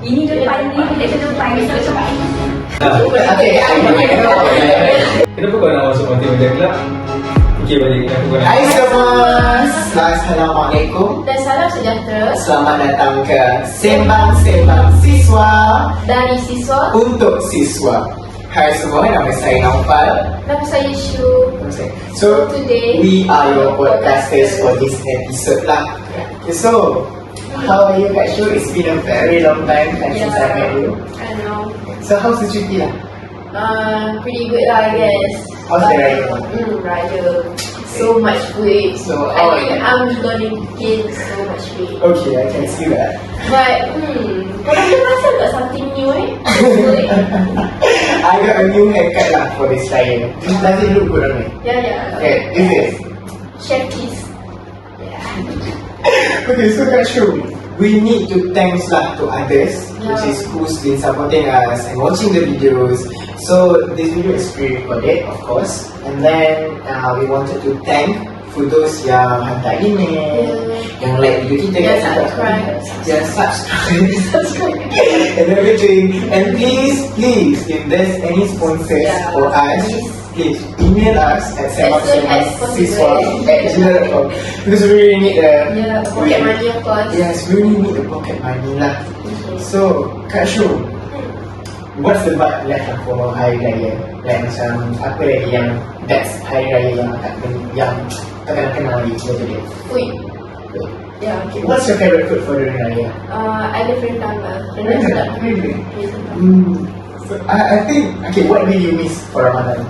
Ini depan ni, kita ke depan. Okay, Kenapa kau nak masuk multimedia club? Fikir balik kenapa kau nak. hai semua. Assalamualaikum Dan salam sejahtera Selamat datang ke Sembang-Sembang Siswa dari siswa. untuk siswa. Hai semua, nama saya Naufal. Nama saya Shu. So, Today, we are your podcasters for this episode lah. Okay, so, how are you guys? Sure, it's been a very long time since I met you. I know. So, how's the trip lah? Pretty good lah, I guess. How's the ride? Raya. So much weight. So, I think I'm gonna gain so much weight. Okay, I can see that. But, kalau rasa got something new I got a new haircut lah for this raya. Does it look good on me? Yeah. Okay, this is. Chef kiss. Okay, so that's true. We need to thanks lah to others, which is who's been supporting us and watching the videos. So this video is pre-recorded, of course, and then we wanted to thank for those yang hantar email, yang like video kita, Yang subscribe. and everything. And please, if there's any sponsors for us, please email us at sembang@gmail.com because we really need the Pocket money, of course. Yes, we really need the pocket money lah. So, Kak Shu, what's the vibe like for Hari Raya? Like macam apa lagi yang best Hari Raya yang takkan kenal lagi sebab dia? Wait. Yeah, okay. What's your favorite food for during Raya? I love rendang lah. Rendang sedap. Really? Rendang. So, I think, okay, what will you miss for Ramadan?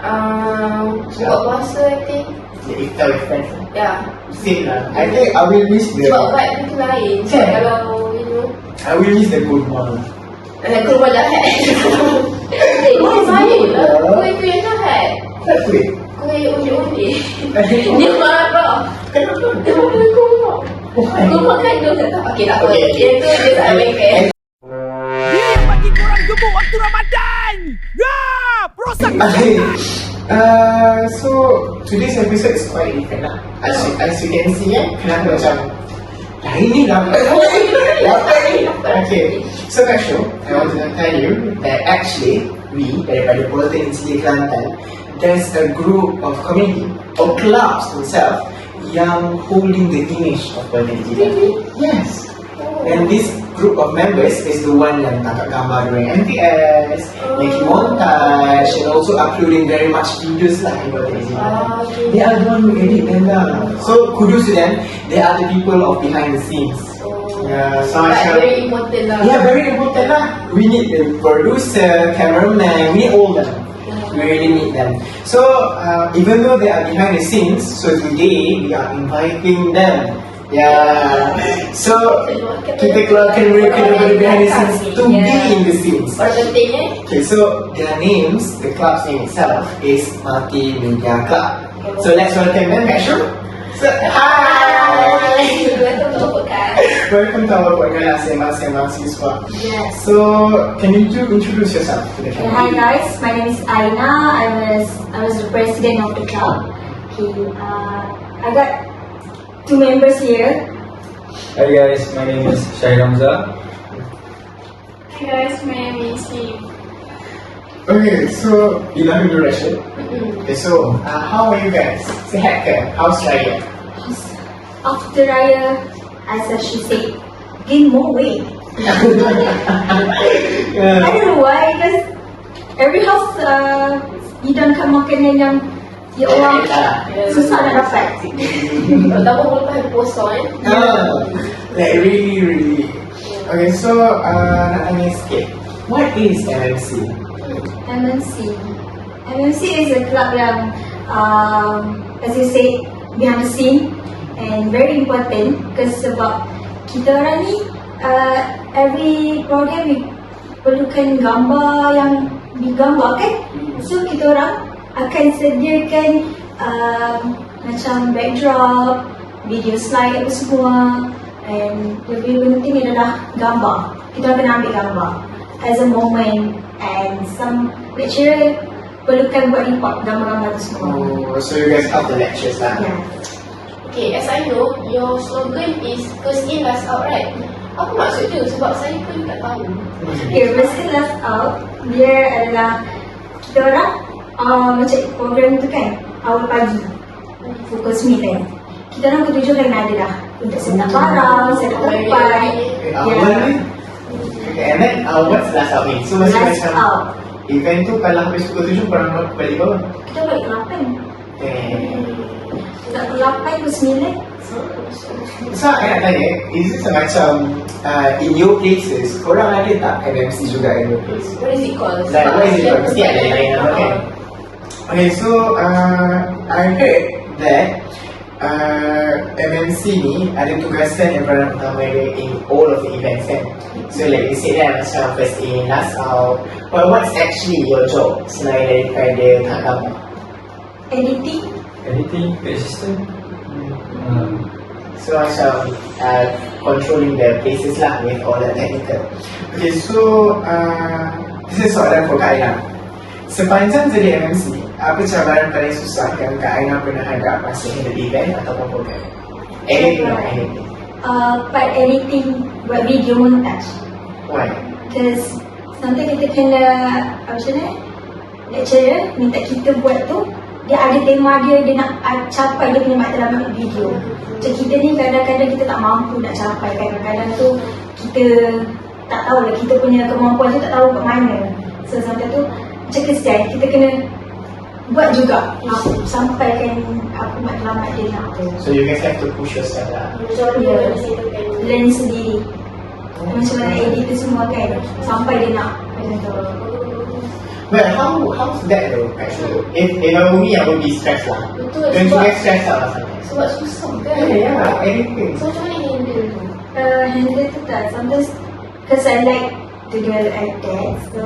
Buat puasa, I think. The iftar with friends. Yeah. Same lah. I think I will miss the. Sebab vibe itu lain. So, Yeah. kalau, I will miss the good one. kurma jahat. Kuih baik lah. Kuih tu yang jahat. That's it. Kuih undi-undi. Dia marah. Dia makan kurma. Kurma kan dia tak. Okay, tak apa. Dia tu dia tak makan. Dia yang bagi korang gemuk waktu Ramadan. Ya, perosak. Okay. So today's episode is quite different lah. As you can see, kenapa macam hari ni lambat ni. Okay. So Kak Shu, I want to tell you that actually we daripada Polytechnic Kelantan, there's a group of community or clubs themselves yang holding the image of Polytechnic. Yes. And this group of members is the one yang tangkap gambar during MTS, making montage, and also uploading very much videos lah in Polytechnic. They are the one who edit them lah. So kudos to them. They are the people of behind the scenes. Yeah, so Very important lah. yeah, very important lah. We need the producer, cameraman, we need all them. We really need them. So even though they are behind the scenes, so today we are inviting them. Yeah. So kita keluarkan mereka daripada behind the scenes to be in the scenes. Orang pentingnya. Okay, so their names, the club's name itself is Multimedia Club. So let's welcome them, Kak Shu. So, hi! Welcome to our podcast, Sembang-Sembang Siswa. Yes. So, can you introduce yourself to the Hi camera? guys, my name is Aina. I was the president of the club. Okay, I got two members here. Hi guys, my name is Syahir Hamzah. Hi guys, my name is Steve. Okay, so ilang dulu Rashid. Okay, so how are you guys? Sihat ke? How's Raya? After Raya, as she said, gain more weight. I don't know why, because every house hidangkan makanan yang ya orang susah nak dapat. Pertama boleh pakai puasa Like really. Okay, so nak tanya sikit. What is MMC? MMC is a club yang, as you say, behind the scene and very important because sebab kita orang ni every program we perlukan gambar yang digambar kan, so kita orang akan sediakan macam backdrop, video slide apa semua, and lebih penting adalah gambar. Kita akan ambil gambar as a moment, and some lecturer perlukan buat report gambar-gambar tu semua. Oh, so you guys have the lectures lah. Yeah. Okay, as I know, your slogan is first in, last out, right? Apa maksud dia? Sebab saya pun tak tahu. Okay, firstly left out, dia adalah kita orang macam program tu kan, awal pagi, pukul 9. Kita orang pukul 7 kan ada dah untuk set up barang, set up tempat. Awal ni. Okay, and then what's last out ni? So macam Last out. event tu kalau habis pukul 7 korang balik bawah. Kita balik 8. Tak pukul 8 pukul 9. So, I nak tanya, is it macam in your places, korang ada tak MMC juga in your place? What is it called? Like, what is it called? Mesti ada yang lain nama kan? Okay, so I heard that MMC ni ada tugasan yang peranan utama dia in all of the events kan? So like you said kan, macam first in, last out. But what's actually your job selain daripada tangkap gambar? Editing, create system. So macam controlling the places lah with all the technical. Okay, so this is soalan for Kak Aina. Sepanjang jadi MMC, apa cabaran paling susah yang Kak Aina pernah hadap masa handle event ataupun program? Anything. part editing buat video montage. Why? Because sometimes kita kena macam mana, lecturer minta kita buat tu, dia ada tema dia nak capai dia punya matlamat video. Macam kita ni kadang-kadang kita tak mampu nak capai, kadang-kadang tu kita tak tahu lah kita punya kemampuan tu tak tahu kat mana. So sampai tu macam kesian, kita kena buat juga sampaikan apa matlamat dia nak tu. So you guys have to push yourself lah. Ya, learn sendiri macam mana edit tu semua kan, sampai dia nak macam tu. But how's that though actually? If I were me, I would be stressed lah. Betul, Don't you sebab- get stressed out lah sometimes? Sebab susah kan? Yeah, anything. So macam mana handle tu? Handle tu tak, sometimes because I like to do like that, so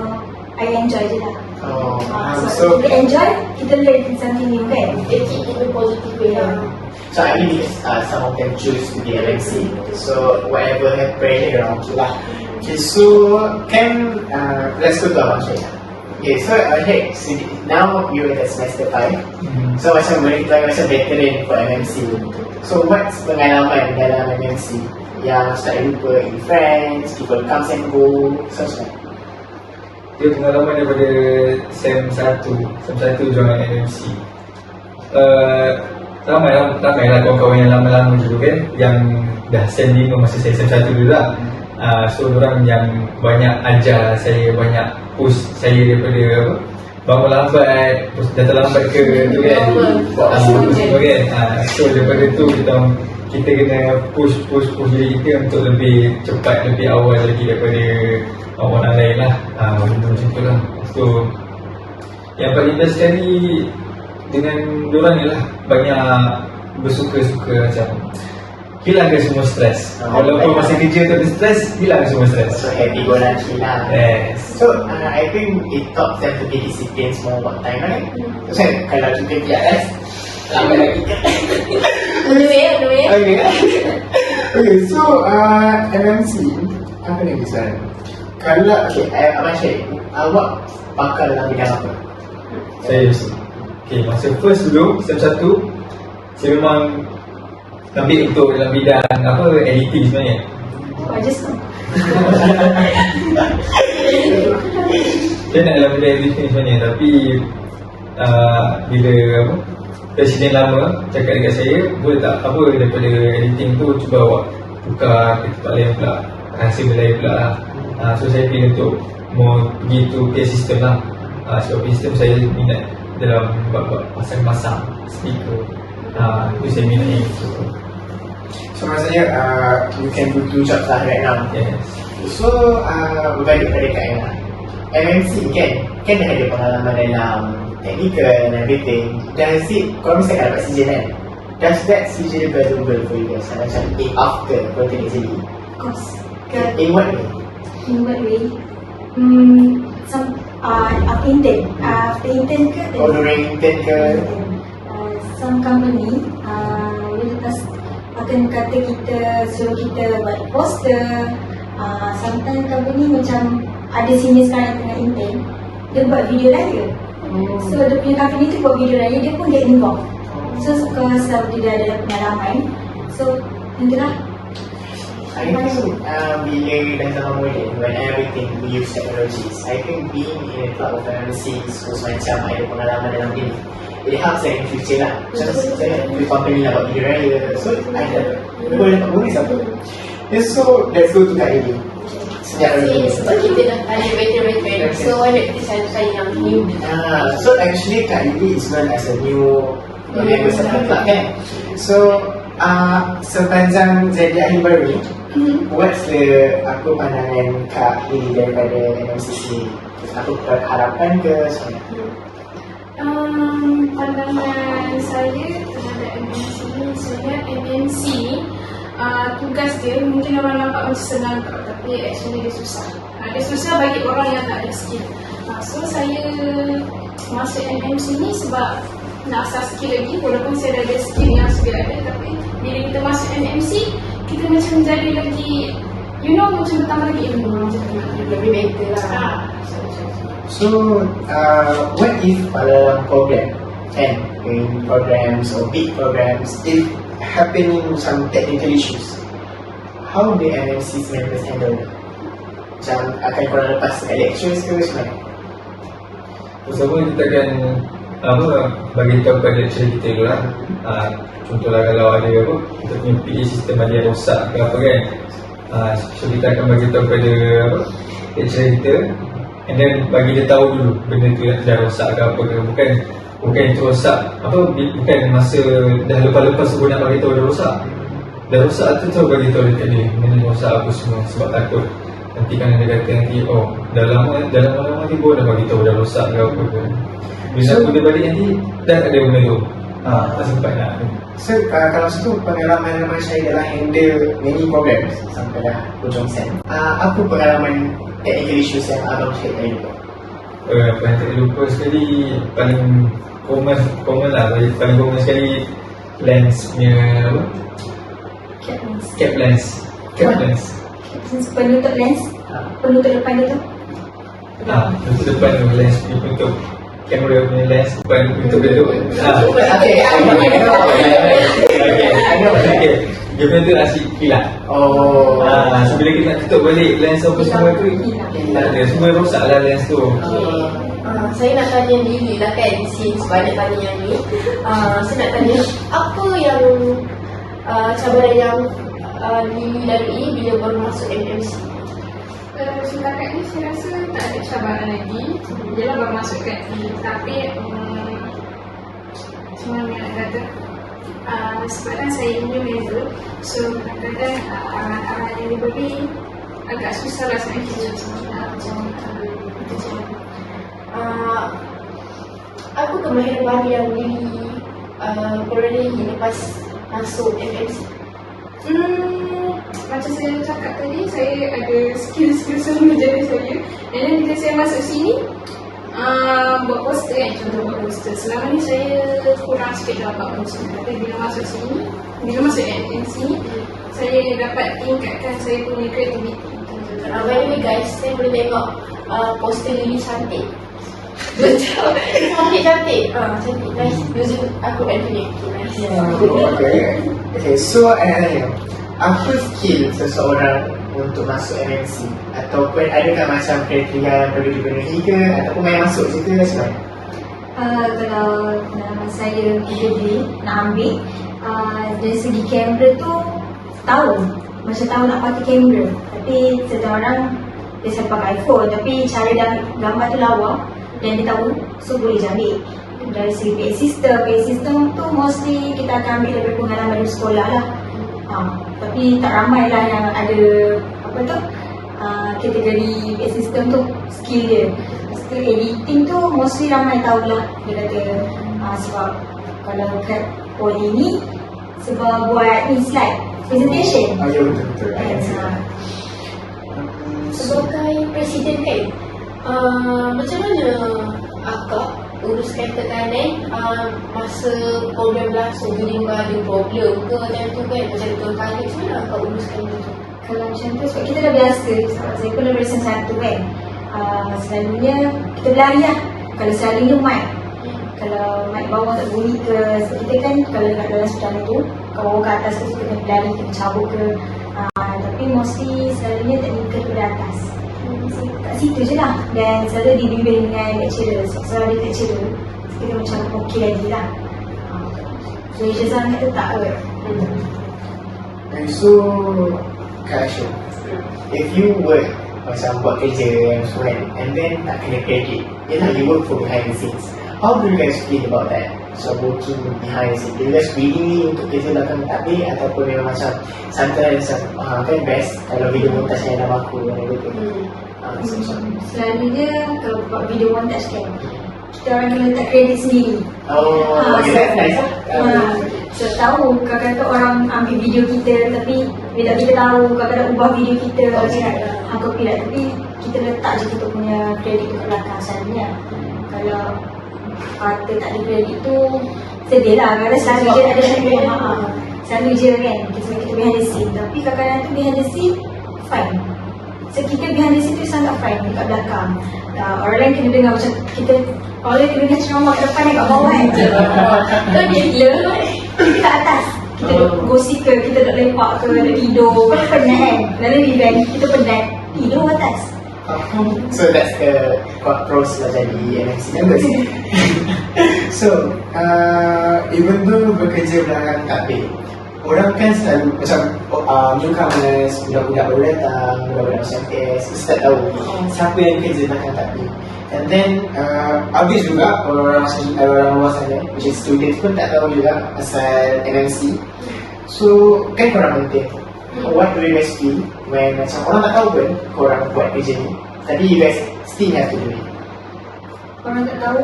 I enjoy je lah. Oh, So kita enjoy, kita learn something new kan. Take it in a positive way lah. So I mean, some of them choose to be MMC. So whatever have pressure around you lah. Okay, so can let's go to Abang Syed. Okay, so hey, now you're at semester 5. So macam boleh kita macam veteran for MMC. So what's pengalaman dalam MMC yang tak lupa in friends, people comes and go, so macam mana? Dia pengalaman daripada SEM 1 join MMC. Ramai lah kawan-kawan yang lama-lama dulu kan, yang dah SEM 5 masa saya SEM 1 dulu lah. So orang yang banyak ajar saya, banyak push saya daripada apa, bangun lambat, terus datang lambat ke tu kan, semua kan. So daripada tu kita kena push diri kita untuk lebih cepat, lebih awal lagi daripada orang lain lah. Macam tu lah. So yang paling best sekali dengan diorang ni lah, banyak bersuka-suka, macam hilangkan semua stres. Walaupun masa kerja tu ada stres, hilangkan semua stres. So happy go lunch lah. Yes. So I think it taught them to be disciplined more about time, right? So kalau kita PRS, lambat lagi. Anyway. Okay, so MMC apa yang bisa? Kalau Abang Syed, awak pakar dalam bidang apa? Saya masa first dulu, SEM 1, saya memang ambil untuk dalam bidang apa, editing sebenarnya. I just know. Saya nak dalam bidang editing sebenarnya, tapi bila apa, presiden lama cakap dekat saya, boleh tak apa daripada editing tu cuba awak tukar ke tempat lain pula, hasil lain pula lah. So saya pilih untuk mau pergi tu pay system lah. Sebab pay system saya minat dalam bab pasang-pasang speaker. Itu saya minat yang itu. So maksudnya you can do two jobs lah right now. Yes. So berbalik pada Kak Aina, MMC kan dah ada pengalaman dalam technical and everything. Does it, kalau misalkan dapat season kan, does that season valuable for you guys? Macam after continue jadi? Of course. In what way? In what way? Some after intern ke? Or during intern ke? Some company will akan kata kita, suruh kita buat poster. Sometimes company macam ada senior sekarang yang tengah intern, dia buat video raya. So dia punya company tu buat video raya, dia pun get involved. So because dia dah ada pengalaman, so itulah. I think bila dah zaman moden, when everything we use technologies, I think being in a club of MNCs who's macam ada pengalaman dalam ini, it helps in future lah. Macam saya with company lah buat video raya, so ada boleh dapat bonus apa. So let's go to Kak Edi. Sejak Sebab kita dah ada veteran, so ada kita saya yang new. So actually Kak Edi is known as a new member of the club kan. So sepanjang jadi ahli baru ni, what's the pandangan Kak Edi daripada MMCC? Apa harapan ke sebenarnya? Pandangan saya terhadap MNC ni, sebenarnya MNC tugas dia mungkin orang nampak macam senang tapi actually dia susah. Dia susah bagi orang yang tak ada skill. So saya masuk MNC ni sebab nak asah skill lagi, walaupun saya dah ada skill yang sudah ada, tapi bila kita masuk MNC kita macam jadi lagi, macam bertambah lagi ilmu macam tu, Lebih better lah. So what if dalam program kan, in programs or big programs, if happening some technical issues, how the MMC's members handle it? Macam akan korang lepas lectures ke macam mana? Pertama kita akan bagi tahu pada lecturer kita dulu lah. Contohlah kalau ada kita punya PA sistem ada yang rosak ke apa kan, so kita akan bagi tahu pada lecturer kita, and then bagi dia tahu dulu benda tu dah rosak ke apa ke. Bukan itu rosak bukan masa dah lepas-lepas sebelum nak bagi tahu dah rosak tu tahu bagi tahu dekat dia benda rosak apa semua, sebab takut nanti kan dia kata nanti dah lama tiba dah bagi tahu dah rosak ke apa ke. Bila aku dia balik nanti dah tak ada benda tu, tak sempat nak. So kalau situ pengalaman saya adalah handle many programs sampai dah hujung sen. Apa pengalaman technical issues yang abang share tadi tu? Apa yang tak lupa sekali, paling common lah, paling common sekali lens punya cap lens. Penutup lens, penutup depan dia tu. Untuk depan tu lens punya penutup, kamera punya lens depan penutup dia tu. Okay, dia punya tu nasi hilang. So bila kita nak tutup balik lens apa semua tu, tak ada, semua rosak lah lens tu. Saya nak tanya Lily lah kan, since banyak tanya yang ni. Saya nak tanya, apa yang cabaran yang Lily lalui bila baru masuk MMC? Setakat ni saya rasa tak ada cabaran lagi. Dia lah baru masuk kan. Tapi macam mana nak kata, sebabkan saya new member, so kadang-kadang arahan yang diberi agak susah lah saya kerja macam Apa kemahiran baru yang Lily perolehi lepas masuk MMC? Macam saya cakap tadi, saya ada skill-skill sama jadi saya. Dan then bila saya masuk sini, buat poster kan, contoh buat poster. Selama ni saya kurang sikit dalam buat poster. Tapi bila masuk sini, bila masuk MMC ni, saya dapat tingkatkan saya punya kreativiti. By the way guys, saya boleh tengok poster Lily cantik. Betul. Cantik. Cantik. Nice. Music aku edit. Okay, so apa skill seseorang untuk masuk MNC? Ataupun adakah macam kriteria yang perlu dipenuhi ke? Ataupun main masuk je ke macam mana? Kalau saya pergi nak ambil, dari segi kamera tu tahu nak pakai kamera. Tapi setiap orang biasa pakai iPhone, tapi cara gambar tu lawa dan dia tahu, so boleh je ambil. Dari segi PA system tu mostly kita akan ambil daripada pengalaman dari sekolah lah. Tapi tak ramai lah yang ada kategori PA system tu skill dia. Skill editing tu mostly ramai tahulah. Dia kata sebab kalau kat poli ni sebab buat ni slide presentation. Ya betul. Sebagai presiden kan, macam mana akak uruskan tekanan masa program berlangsung? Jadi ada problem ke macam tu kan, macam tanya macam mana akak uruskan tu? Kalau macam tu sebab kita dah biasa, sebab saya pun dah berasa satu kan. Selalunya kita berlari lah. Kalau selalunya mic, kalau mic bawah tak bunyi ke, sebab kita kan kalau dekat dalam sedang tu, kalau bawah ke atas tu kita kena berlari, kita cabut ke. Tapi Tapi mostly selalunya technical daripada atas. Kat situ je lah. Dan selalu dibimbing dengan lecturer. So ada lecturer, kita macam okey lagi lah. So ijazah ni tetap kot. And so, Kak Aisyah, if you work macam buat kerja yang sesuai and then tak kena credit, you work for behind the scenes. How do you guys feel about that? So working behind the scenes, do you guys really untuk kerja belakang takbir ataupun memang macam santai macam kan best kalau video montage yang nama aku dan everything. So, Selalunya kalau buat video montage kan, kita orang kena letak kredit sendiri. okay, that's nice. So tahu kadang-kadang orang ambil video kita tapi bila kita tahu kadang-kadang ubah video kita kan copyright, tapi kita letak je kita punya kredit kat belakang selalunya. Kalau kata tak ada kredit tu sedih lah, kadang selalu je ada selalu je kan kita behind the scene, tapi kadang-kadang tu behind the scene fine. So kita behind the scene tu sangat fine dekat belakang. Orang lain kena dengar macam orang lain kena dengar ceramah kat depan kat bawah kan. Kan dia gila. Kita kat atas, kita gosip ke, kita nak lepak ke, nak tidur, penat kan. Lalu event, kita penat, tidur atas. So that's the pros lah jadi MMC members. So, even though bekerja belakang takbir, orang kan selalu macam newcomers, budak-budak baru datang, budak-budak macam MTS, mesti tak tahu siapa yang kerja belakang takbir. And then habis juga orang luar sana, which is students pun tak tahu juga asal MMC. So kan korang penting. What do you guys feel when macam orang tak tahu pun korang buat kerja ni, tapi you guys still have to do it? Orang tak tahu,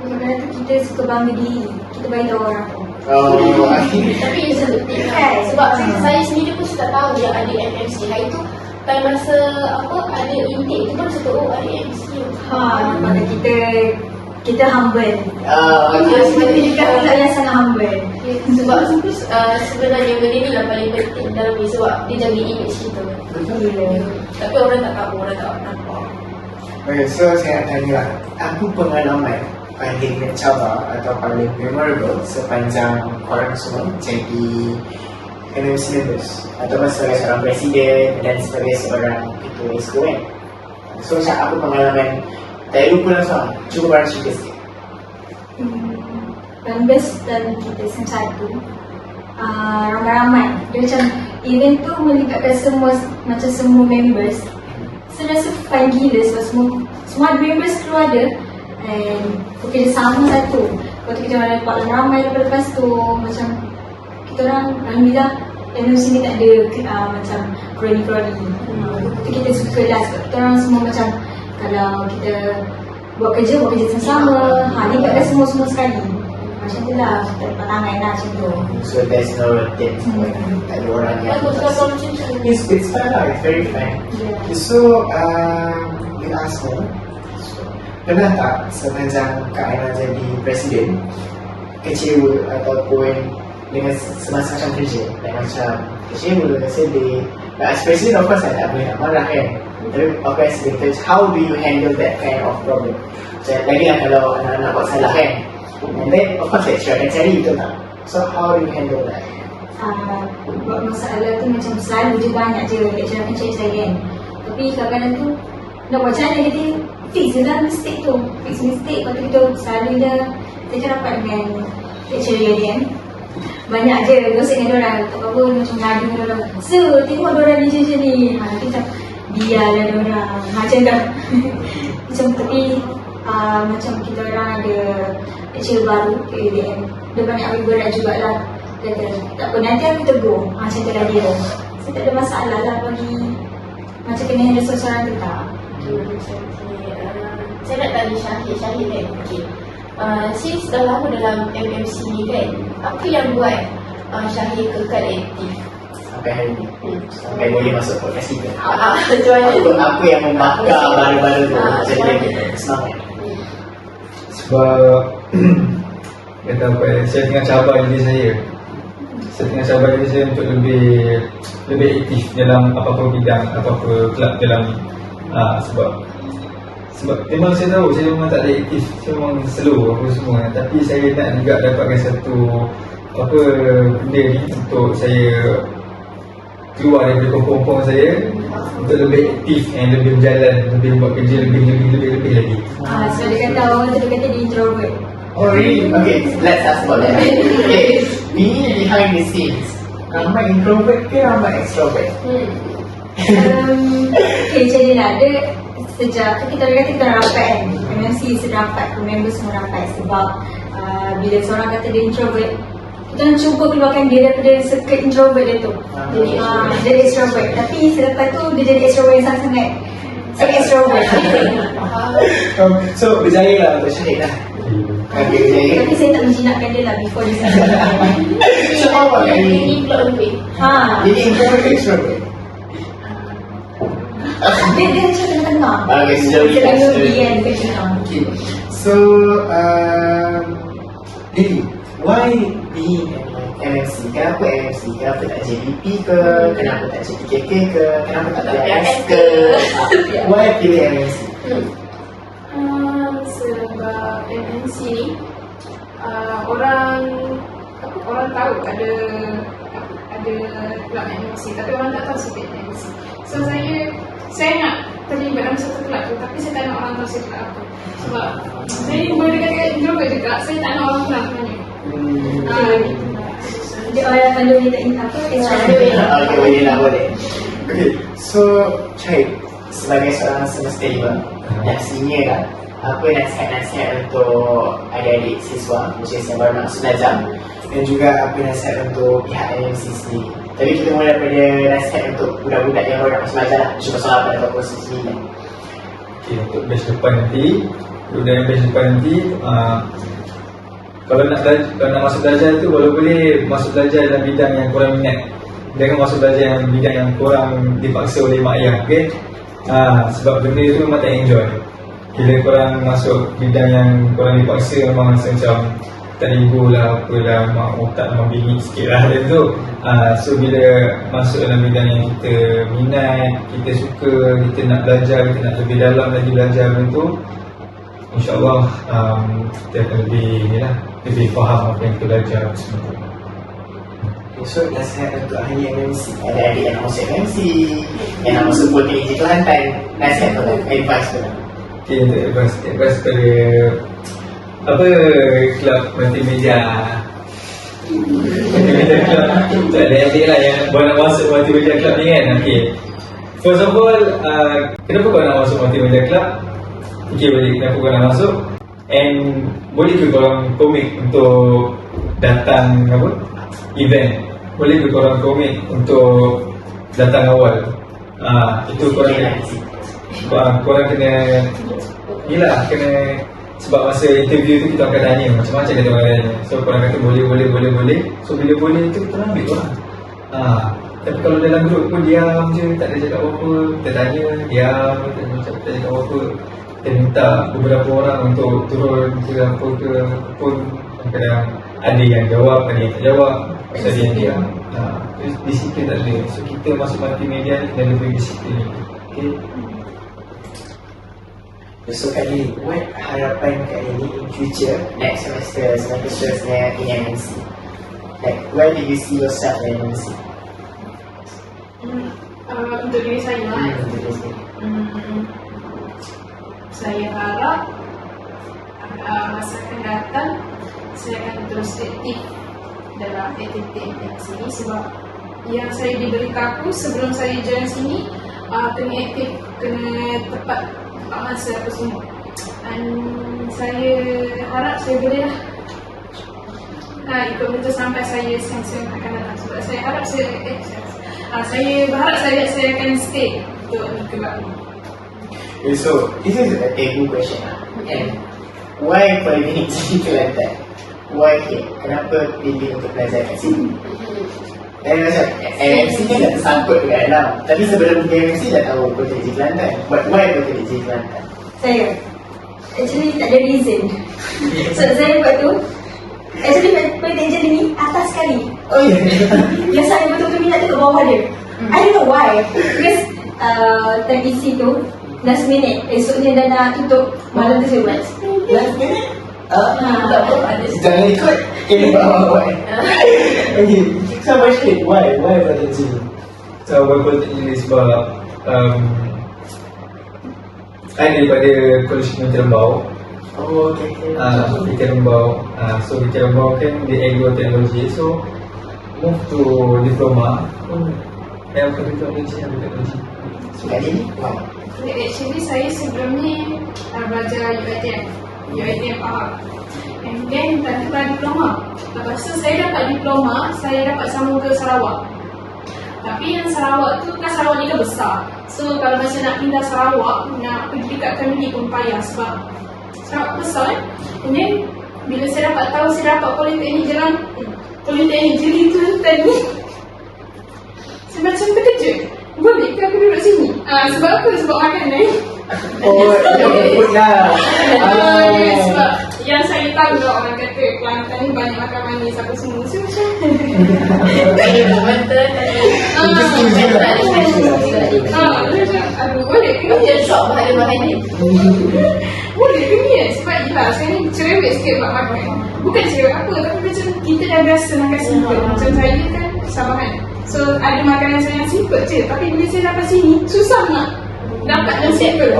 kadang-kadang tu kita suka bangga diri, kita bagi tahu orang tu. Tapi it's a good thing lah. Sebab saya sendiri pun tak tahu yang ada MMC. Hari tu time masa ada intake tu pun saya tahu ada MMC. Maka kita humble. Kita yang sangat humble. Sebab sebenarnya benda ni lah paling penting dalam ni, sebab dia jaga image kita. Tapi orang tak tahu, orang tak nampak. Okay, so saya nak tanya lah, apa pengalaman paling mencabar atau paling memorable sepanjang korang semua jadi MMC members ataupun sebagai seorang presiden dan sebagai seorang ketua exco kan? So macam apa pengalaman tak lupa langsung, cuba korang cerita sikit. Members dan kita satu ramai-ramai. Dia macam event tu melibatkan semua members. So rasa fun gila sebab semua members keluar ada and bekerjasama satu. Lepas tu kita ada lepak ramai lepas tu macam kita orang alhamdulillah MMC ni tak ada macam kroni-kroni. Itu kita suka lah sebab kita orang semua macam kalau kita buat kerja sama-sama, libatkan semua sekali. Macam tu lah, kita lepak tangan lah macam tu. So there's no routine, tak ada orang yang it's fun lah, it's very fun. Yeah. So with us now, pernah tak sepanjang Kak Aina jadi presiden kecewa ataupun dengan semasa macam kerja macam kecewa, sedih? As presiden of course saya tak boleh nak marah kan, tapi of course how do you handle that kind of problem? Lagi lah kalau anak-anak buat salah kan, and then of course lecturer akan cari, betul tak? So how do you handle that? Buat masalah tu macam selalu je banyak je lecturer akan cari saya kan. Tapi kadang-kadang tu nak buat macam mana kita fix je lah mistake tu. Fix mistake, lepas tu kita selalu je saya rapat dengan lecturer dia kan. Banyak je gosip dengan diorang, tak apa macam ngadu dengan diorang. So tengok diorang ni macam ni, kita macam biarlah diorang macam dah. Macam tapi macam kita orang ada lecturer baru ke UDM, dia banyak ambil berat jugalah. Kata tak apa, nanti aku tegur macam tu lah dia. So tak ada masalah lah bagi macam kena handle seorang tu tak. Saya nak tanya Syahid kan. Okay. Since dah lama dalam MMC ni kan, apa yang buat Syahid kekal aktif Sampai hari ni, sampai boleh masuk podcast kita? macam mana? Apa yang membakar baru-baru tu jadi semangat? Sebab kata apa ya, saya tengah cabar diri saya. Saya tengah cabar diri saya untuk lebih aktif dalam apa-apa bidang, apa-apa kelab dalam sebab memang saya tahu saya memang tak ada aktif, saya memang slow apa semua, tapi saya nak juga dapatkan satu apa benda ni untuk saya keluar daripada kompong-kompong saya untuk lebih aktif and lebih berjalan, lebih buat kerja lebih lagi. So dia kata orang tu dia kata dia introvert. Oh really? Okay, let's ask about that. Okay, being behind the scenes, ramai introvert ke ramai extrovert? Okay, macam ni lah. Dia sejak kita kata kita rapat kan, MMC sedang rapat, member semua rapat. Sebab bila seorang kata dia introvert, kita nak cuba keluarkan dia daripada circle introvert dia tu. Jadi extrovert. Tapi selepas tu dia jadi extrovert yang sangat-sangat extrovert. So berjaya lah untuk Syahid lah. Okay, berjaya. Tapi saya tak menjinakkan dia lah before dia sampai. So how about Ini Eli? pula lebih. Jadi introvert ke extrovert? Dia macam tengah-tengah. Okay, slowly Dia lah, tengah slowly. dia dekat tengah. Okay, so Lily, why being MMC? Kenapa MMC? Kenapa tak JDP ke? Kenapa tak JPKK ke? Kenapa tak PIS ke? Why pilih MMC? Sebab MNC ni orang tahu ada kelab MNC, tapi orang tak tahu siapa MNC. So saya nak terlibat dalam satu kelab tu, tapi saya tak nak orang tahu saya kelab apa. Sebab saya ni boleh dekat introvert juga, saya tak nak orang kenal sebenarnya. Dia orang kalau dia tak apa extrovert. Okay, boleh lah, boleh. Okay, so Syahid, sebagai seorang semester 5 yang senior lah, apa nasihat-nasihat untuk adik-adik siswa yang baru nak masuk belajar, dan juga apa nasihat untuk pihak MMC sendiri? Tadi kita mula daripada nasihat untuk budak-budak yang baru nak masuk belajar lah, macam pasal 8 atau proses 9. Okay, untuk batch depan nanti, budak yang batch depan nanti, kalau nak masuk belajar tu, kalau boleh masuk belajar dalam bidang yang korang minat. Jangan masuk belajar yang bidang yang korang dipaksa oleh mak ayah, okay? Sebab benda tu memang tak enjoy. Bila korang masuk bidang yang korang dipaksa, memang rasa macam tak ribu lah, apalah, mak otak memang bingit sikit lah dan tu. So bila masuk dalam bidang yang kita minat, kita suka, kita nak belajar, kita nak lebih dalam lagi belajar benda tu, InsyaAllah kita akan lebih faham apa yang kita belajar semua. So nasihat untuk ahli MMC, adik-adik yang nak masuk MMC, yang nak masuk Politeknik Kelantan, nasihat tu lah, advice tu lah. Okay, untuk advice pada apa kelab multimedia club untuk adik-adik lah yang baru nak masuk multimedia club ni kan. Okay, first of all, kenapa kau nak masuk multimedia club? Okay, boleh kenapa kau nak masuk, and boleh ke korang komit untuk datang apa event, boleh ke korang komit untuk datang awal. Itu korang kena yelah, kena, sebab masa interview tu kita akan tanya macam-macam kata orang lain. So korang kata boleh. So bila boleh tu kita ambil korang. Tapi kalau dalam grup pun diam je, tak ada cakap apa-apa, kita tanya, diam, tak cakap apa-apa, kita minta beberapa orang untuk turun ke apa ke pun, kadang ada yang jawab, ada yang tak jawab, pasal dia diam. Disiplin tak ada. So kita masuk multimedia ni kena lebih disiplin. Okay. So Kak Lily, what harapan Kak Lily in future, next semester seterusnya in MMC? Like, where do you see yourself in MMC? Untuk diri saya, Untuk diri sendiri. saya harap masa akan datang saya akan terus aktif dalam aktiviti MMC ini, sebab yang saya diberitahu sebelum saya join sini, kena aktif, kena tepat masa apa semua. Dan saya harap saya boleh lah ikut betul sampai saya semester yang akan datang, sebab saya harap saya berharap saya akan stay untuk kelab ini. Okay, so this is a taboo question lah. And why Politeknik Kelantan? Why here? Kenapa pilih untuk belajar kat sini? Dan macam MMC ni dah tersangkut dekat dalam. Tapi sebelum MMC dah tahu Politeknik Kelantan. But why Politeknik Kelantan? Saya actually tak ada reason. So saya buat tu actually Politeknik ni atas sekali. Oh ya. Yang saya betul-betul minat tu kat bawah dia. I don't know why. Because time isi tu last minute, esoknya dah nak tutup, malam tu saya buat. Last minute? Tak apa, ada Jangan ikut. Okay, why? Okay, so actually, why Politeknik? Buat politeknik ni sebab saya daripada Kolej Kementerian Rembau. Oh, okay. Kementerian Rembau. So Kementerian Rembau kan di agroteknologi. So move to diploma. Yang teknologi. So kali ni, wow. Actually saya sebelum ni belajar UiTM Pahang. And then lepas diploma. Lepas tu saya dapat diploma, saya dapat sambung ke Sarawak. Tapi yang Sarawak tu kan Sarawak ni kan besar. So kalau macam nak pindah Sarawak, nak pergi dekat Kemedi pun payah sebab Sarawak besar kan. And then bila saya dapat tahu saya dapat politeknik Jeli Kelantan ni, saya macam terkejut. Boleh ke aku duduk sini? Sebab apa? Sebab makanan. Oh, food lah. Sebab yang saya tahu lah orang kata Kelantan ni banyak makan manis apa semua. So macam aduh, boleh ke ni? Boleh ke ni? Sebab yelah, saya ni cerewet sikit buat makan. Bukan cerewet apa, tapi macam kita dah biasa makan simple. Macam saya kan Sabahan. So ada makanan saya yang simple je. Tapi bila saya dapat sini, susah nak dapat yang simple.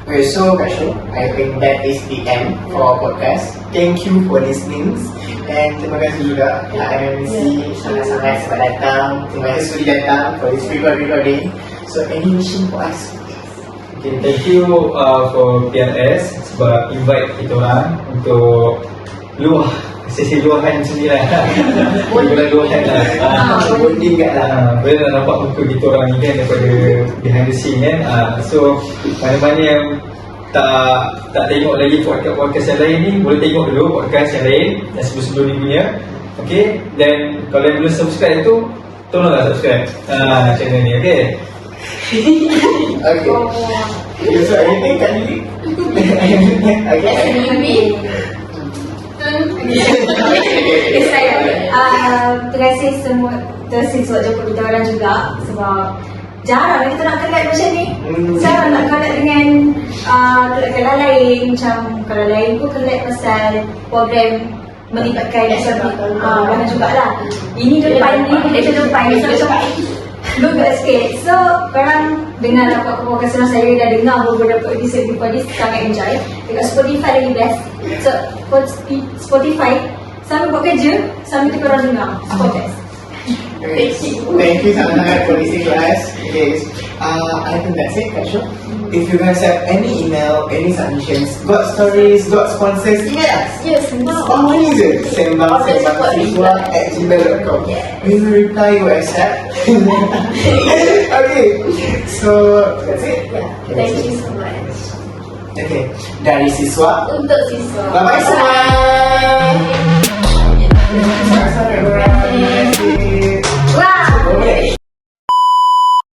Okay, so Kak Shu, I think that is the end for our podcast. Thank you for listening. And terima kasih juga MMC sangat-sangat sebab datang. Terima kasih sudi datang for this recording. So any mission for us? Okay, thank you for PRS sebab invite kita orang untuk luah sesi luahan macam ni lah. Bulan luahan lah. Bonding kat lah. Boleh nak nampak muka kita orang ni kan daripada behind the scene kan. So mana-mana yang tak tengok lagi podcast yang lain ni, boleh tengok dulu podcast yang lain yang sebelum-sebelum ni punya. Okay, dan kalau yang belum subscribe tu, tolonglah subscribe channel ni, okay. Okay. So anything Kak Lily? Okay. Saya terima kasih semua sebab jumpa kita orang juga. Sebab jarang kita nak collab macam ni. Saya nak collab dengan collab lain. Macam kalau lain pun collab pasal program melibatkan banyak jugalah. Ini depan ni, kita depan ni Google sikit. So korang dengar dapat podcast saya, dah dengar beberapa episode before this, sangat enjoy. Dekat Spotify lagi best. So Spotify sambil buat kerja, sambil kita korang dengar podcast. Thank you sangat-sangat for listening to us. Okay, I think that's it, Kak Shu. If you guys have any email, any submissions, got stories, got sponsors, email us. Yes, Apa ni je? sembang@gmail.com. We will reply, you accept. Okay, so that's it. Thank you so much. Okay, dari siswa untuk siswa. Bye-bye semua.